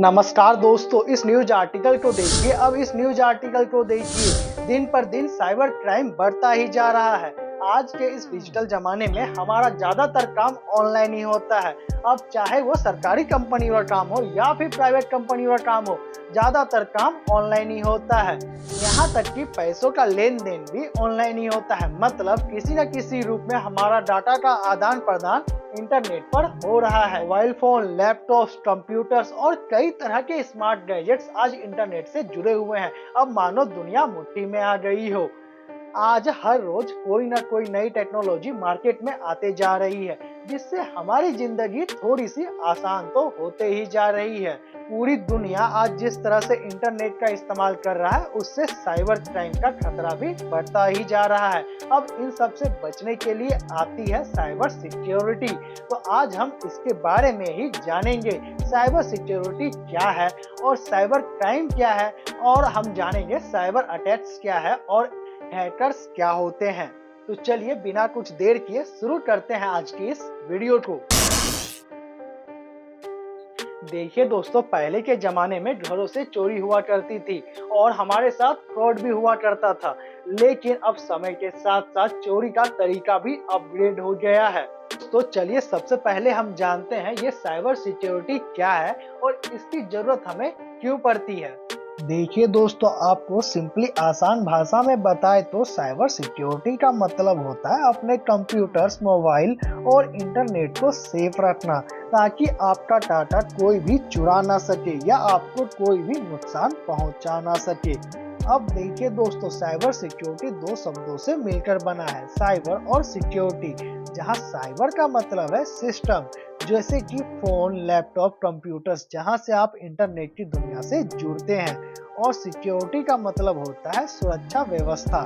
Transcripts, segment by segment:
नमस्कार दोस्तों, इस न्यूज आर्टिकल को देखिए। अब इस न्यूज आर्टिकल को देखिए, दिन पर दिन साइबर क्राइम बढ़ता ही जा रहा है। आज के इस डिजिटल जमाने में हमारा ज्यादातर काम ऑनलाइन ही होता है। अब चाहे वो सरकारी कंपनी का काम हो या फिर प्राइवेट कंपनी का काम हो, ज्यादातर काम ऑनलाइन ही होता है। यहाँ तक कि पैसों का लेन देन भी ऑनलाइन ही होता है। मतलब किसी न किसी रूप में हमारा डाटा का आदान प्रदान इंटरनेट पर हो रहा है। मोबाइल फोन, लैपटॉप्स, कंप्यूटर्स और कई तरह के स्मार्ट गैजेट्स आज इंटरनेट से जुड़े हुए हैं। अब मानो दुनिया मुट्ठी में आ गई हो। आज हर रोज कोई ना कोई नई टेक्नोलॉजी मार्केट में आते जा रही है, जिससे हमारी जिंदगी थोड़ी सी आसान तो होते ही जा रही है। पूरी दुनिया आज जिस तरह से इंटरनेट का इस्तेमाल कर रहा है, उससे साइबर क्राइम का खतरा भी बढ़ता ही जा रहा है। अब इन सब से बचने के लिए आती है साइबर सिक्योरिटी। तो आज हम इसके बारे में ही जानेंगे। साइबर सिक्योरिटी क्या है और साइबर क्राइम क्या है, और हम जानेंगे साइबर अटैक्स क्या है और हैकर्स क्या होते हैं। तो चलिए बिना कुछ देर किए शुरू करते हैं आज की इस वीडियो को। देखिए दोस्तों, पहले के जमाने में घरों से चोरी हुआ करती थी और हमारे साथ फ्रॉड भी हुआ करता था। लेकिन अब समय के साथ साथ चोरी का तरीका भी अपग्रेड हो गया है। तो चलिए सबसे पहले हम जानते हैं ये साइबर सिक्योरिटी क्या है और इसकी जरूरत हमें क्यों पड़ती है। देखिए दोस्तों, आपको सिंपली आसान भाषा में बताए तो साइबर सिक्योरिटी का मतलब होता है अपने कंप्यूटर्स, मोबाइल और इंटरनेट को सेफ रखना, ताकि आपका डाटा कोई भी चुरा ना सके या आपको कोई भी नुकसान पहुंचा ना सके। अब देखिए दोस्तों, साइबर सिक्योरिटी दो शब्दों से मिलकर बना है, साइबर और सिक्योरिटी। जहां साइबर का मतलब है सिस्टम, जैसे कि फोन, लैपटॉप, कंप्यूटर्स, जहां से आप इंटरनेट की दुनिया से जुड़ते हैं। और सिक्योरिटी का मतलब होता है सुरक्षा व्यवस्था।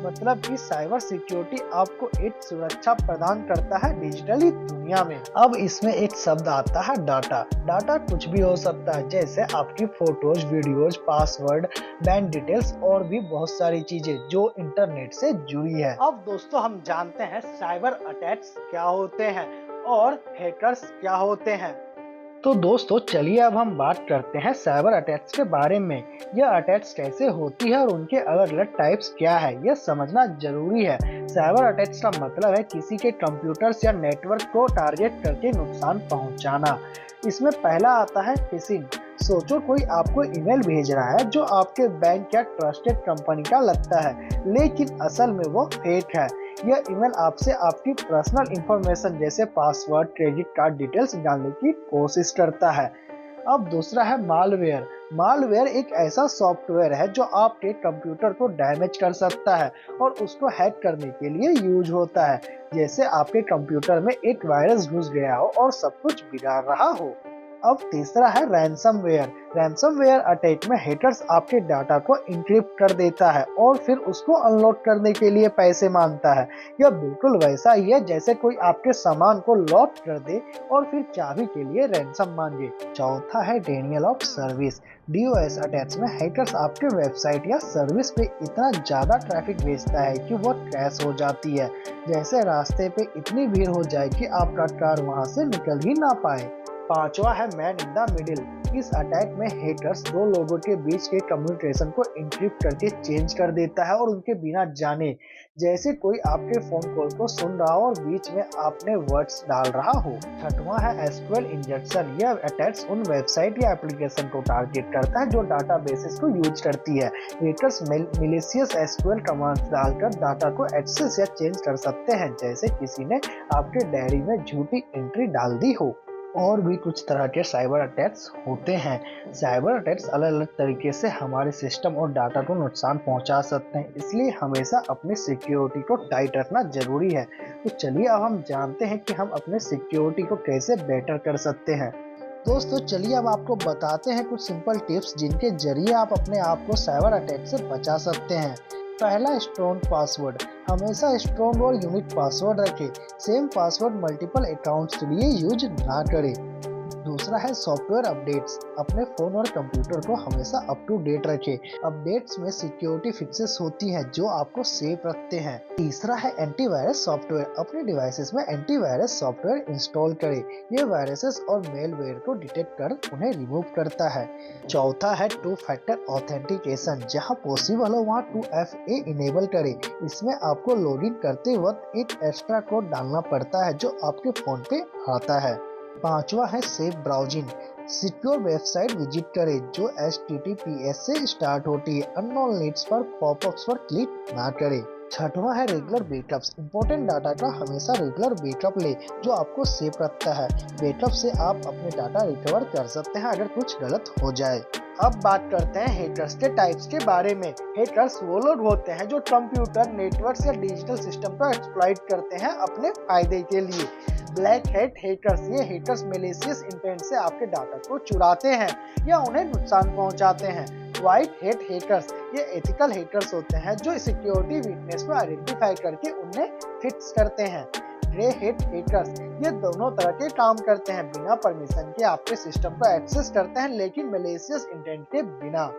मतलब कि साइबर सिक्योरिटी आपको एक सुरक्षा प्रदान करता है डिजिटली दुनिया में। अब इसमें एक शब्द आता है डाटा। डाटा कुछ भी हो सकता है, जैसे आपकी photos, videos, password, bank details और भी बहुत सारी चीजें जो इंटरनेट से जुड़ी है। अब दोस्तों हम जानते हैं साइबर अटैक्स क्या होते हैं और हैकर्स क्या होते हैं। तो दोस्तों चलिए अब हम बात करते हैं साइबर अटैक्स के बारे में। यह अटैक्स कैसे होती है और उनके अलग अलग टाइप्स क्या है, यह समझना जरूरी है। साइबर अटैक्स का मतलब है किसी के कंप्यूटर्स या नेटवर्क को टारगेट करके नुकसान पहुंचाना। इसमें पहला आता है फिशिंग। सोचो कोई आपको ईमेल भेज रहा है जो आपके बैंक या ट्रस्टेड कंपनी का लगता है, लेकिन असल में वो फेक है। यह ईमेल आपसे आपकी पर्सनल इंफॉर्मेशन जैसे पासवर्ड, क्रेडिट कार्ड डिटेल्स डालने की कोशिश करता है। अब दूसरा है मालवेयर। मालवेयर एक ऐसा सॉफ्टवेयर है जो आपके कंप्यूटर को डैमेज कर सकता है और उसको हैक करने के लिए यूज होता है। जैसे आपके कंप्यूटर में एक वायरस घुस गया हो और सब कुछ बिगाड़ रहा हो। अब तीसरा है रैंसमवेयर। रैंसमवेयर अटैक में हैकर्स आपके डाटा को एन्क्रिप्ट कर देता है और फिर उसको अनलॉक करने के लिए पैसे मांगता है। यह बिल्कुल वैसा ही है जैसे कोई आपके सामान को लॉक कर दे और फिर चाबी के लिए रैंसम मांगे। चौथा है Daniel of service. DOS attacks में हैकर्स आपके वेबसाइट या सर्विस पे इतना ज्यादा ट्रैफिक भेजता है कि वो क्रैश हो जाती है। जैसे रास्ते पे इतनी भीड़ हो जाए कि आपका कार वहां से निकल ही ना पाए। पांचवा है मैन इन द मिडिल। इस अटैक में हैकर्स दो लोगों के बीच के कम्युनिकेशन को एन्क्रिप्ट करके चेंज कर देता है और उनके बिना जाने, जैसे कोई आपके फोन कॉल को सुन रहा हो और बीच में आपने वर्ड्स डाल रहा हो। छठवां है एसक्यूएल इंजेक्शन। यह अटैक्स उन वेबसाइट या एप्लीकेशन को टारगेट करता है जो डाटाबेसेस को यूज करती है। हैकर्स मिलिशियस एसक्यूएल कमांड्स डालकर डाटा को एक्सेस या चेंज कर सकते हैं, जैसे किसी ने आपके डायरी में झूठी एंट्री डाल दी हो। और भी कुछ तरह के साइबर अटैक्स होते हैं। साइबर अटैक्स अलग अलग तरीके से हमारे सिस्टम और डाटा को नुकसान पहुंचा सकते हैं, इसलिए हमेशा अपनी सिक्योरिटी को टाइट रखना जरूरी है। तो चलिए अब हम जानते हैं कि हम अपने सिक्योरिटी को कैसे बेटर कर सकते हैं। दोस्तों चलिए अब आपको बताते हैं कुछ सिंपल टिप्स जिनके जरिए आप अपने आप को साइबर अटैक से बचा सकते हैं। पहला, स्ट्रॉन्ग पासवर्ड। हमेशा स्ट्रॉन्ग और यूनिक पासवर्ड रखें। सेम पासवर्ड मल्टीपल अकाउंट्स के लिए यूज ना करें। दूसरा है सॉफ्टवेयर अपडेट्स। अपने फोन और कंप्यूटर को हमेशा अप टू डेट रखें। अपडेट्स में सिक्योरिटी फिक्सेस होती हैं जो आपको सेफ रखते हैं। तीसरा है एंटीवायरस सॉफ्टवेयर। अपने डिवाइसेस में एंटीवायरस सॉफ्टवेयर इंस्टॉल करें। ये वायरसेस और मेलवेयर को डिटेक्ट कर उन्हें रिमूव करता है। चौथा है टू फैक्टर ऑथेंटिकेशन। जहां पॉसिबल हो वहां 2FA इनेबल करें। इसमें आपको लॉगिन करते वक्त एक एक्स्ट्रा कोड डालना पड़ता है जो आपके फोन पे आता है। पांचवा है safe browsing. Secure website visit करें जो HTTPS से स्टार्ट होती है। अननोन लिंक्स पर पॉपअप्स पर क्लिक ना करें। छठवां है रेगुलर बैकअप्स। इंपॉर्टेंट डाटा का हमेशा रेगुलर बैकअप ले जो आपको सेफ रखता है। बैकअप से आप अपने डाटा रिकवर कर सकते हैं अगर कुछ गलत हो जाए। अब बात करते हैं हैकर्स के टाइप्स के बारे में। हैकर्स वो लोग होते हैं जो कंप्यूटर, नेटवर्क या डिजिटल सिस्टम को एक्सप्लॉइट करते हैं अपने फायदे के लिए। ब्लैक हैट हैकर्स, ये हैकर्स मैलिशियस इंटेंट से आपके डाटा को चुराते हैं या उन्हें नुकसान पहुंचाते हैं। व्हाइट हैट हैकर्स, ये एथिकल हैकर्स होते हैं जो सिक्योरिटी वीकनेस को आइडेंटिफाई करके उन्हें फिक्स करते हैं। ग्रे हैट हैकर्स, ये दोनों तरह के काम करते हैं। बिना परमिशन के आपके सिस्टम को एक्सेस करते हैं लेकिन मैलिशियस इंटेंट के बिना।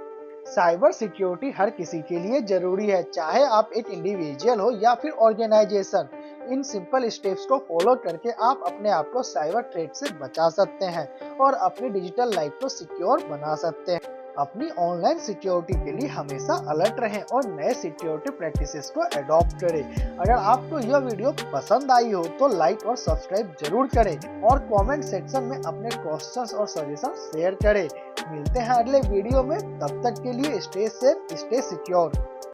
साइबर सिक्योरिटी हर किसी के लिए जरूरी है, चाहे आप एक इंडिविजुअल हो या फिर ऑर्गेनाइजेशन। इन सिंपल स्टेप्स को फॉलो करके आप अपने आप को साइबर थ्रेट से बचा सकते हैं और अपनी डिजिटल लाइफ को सिक्योर बना सकते हैं। अपनी ऑनलाइन सिक्योरिटी के लिए हमेशा अलर्ट रहें और नए सिक्योरिटी प्रैक्टिसेस को अडॉप्ट करें। अगर आपको यह वीडियो पसंद आई हो तो लाइक और सब्सक्राइब जरूर करें और कमेंट सेक्शन में अपने क्वेश्चंस और सजेशन शेयर करें। मिलते हैं अगले वीडियो में, तब तक के लिए स्टे सेफ, स्टे सिक्योर।